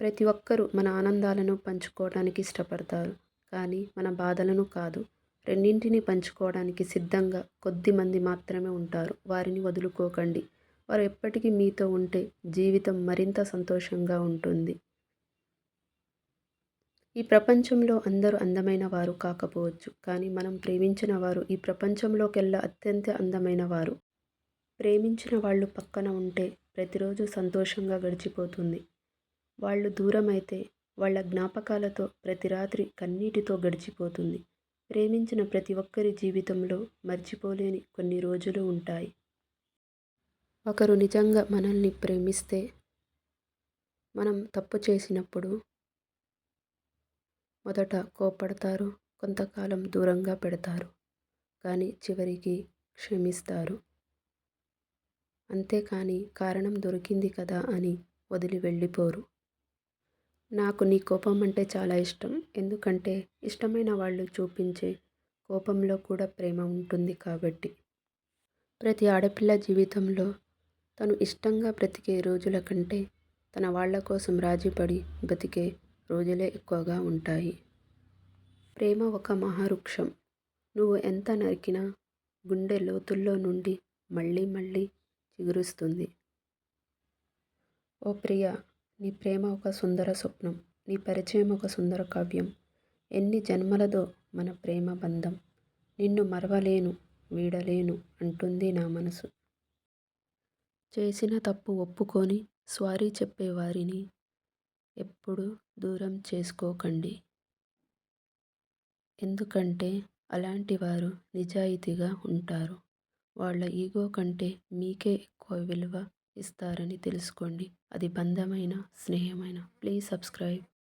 ప్రతి ఒక్కరూ మన ఆనందాలను పంచుకోవడానికి ఇష్టపడతారు. కానీ మన బాధలను కాదు. రెండింటిని పంచుకోవడానికి సిద్ధంగా కొద్దిమంది మాత్రమే ఉంటారు. వారిని వదులుకోకండి. వారు ఎప్పటికీ మీతో ఉంటే జీవితం మరింత సంతోషంగా ఉంటుంది. ఈ ప్రపంచంలో అందరూ అందమైన వారు కాకపోవచ్చు. కానీ మనం ప్రేమించిన వారు ఈ ప్రపంచంలోకెల్లా అత్యంత అందమైన వారు. ప్రేమించిన వాళ్ళు పక్కన ఉంటే ప్రతిరోజు సంతోషంగా గడిచిపోతుంది. వాళ్ళు దూరమైతే వాళ్ళ జ్ఞాపకాలతో ప్రతి రాత్రి కన్నీటితో గడిచిపోతుంది. ప్రేమించిన ప్రతి ఒక్కరి జీవితంలో మర్చిపోలేని కొన్ని రోజులు ఉంటాయి. ఒకరు నిజంగా మనల్ని ప్రేమిస్తే మనం తప్పు చేసినప్పుడు మొదట కోపడతారు, కొంతకాలం దూరంగా పెడతారు. కానీ చివరికి క్షమిస్తారు. అంతేకాని కారణం దొరికింది కదా అని వదిలి వెళ్ళిపోరు. నాకు నీ కోపం అంటే చాలా ఇష్టం. ఎందుకంటే ఇష్టమైన వాళ్ళు చూపించే కోపంలో కూడా ప్రేమ ఉంటుంది కాబట్టి. ప్రతి ఆడపిల్ల జీవితంలో తను ఇష్టంగా బ్రతికే రోజుల కంటే తన వాళ్ళ కోసం రాజీపడి బతికే రోజులే ఎక్కువగా ఉంటాయి. ప్రేమ ఒక మహావృక్షం. నువ్వు ఎంత నరికినా గుండె లోతుల్లో నుండి మళ్ళీ మళ్ళీ చిగురుస్తుంది. ఓ ప్రియా, నీ ప్రేమ ఒక సుందర స్వప్నం. నీ పరిచయం ఒక సుందర కావ్యం. ఎన్ని జన్మలదో మన ప్రేమ బంధం. నిన్ను మరవలేను, వీడలేను అంటుంది నా మనసు. చేసిన తప్పు ఒప్పుకొని సారీ చెప్పేవారిని ఎప్పుడూ దూరం చేసుకోకండి. ఎందుకంటే అలాంటి వారు నిజాయితీగా ఉంటారు. వాళ్ళ ఈగో కంటే మీకే ఎక్కువ విలువ ఇస్తారని తెలుసుకోండి. అది బంధమైన, స్నేహమైన. Please subscribe.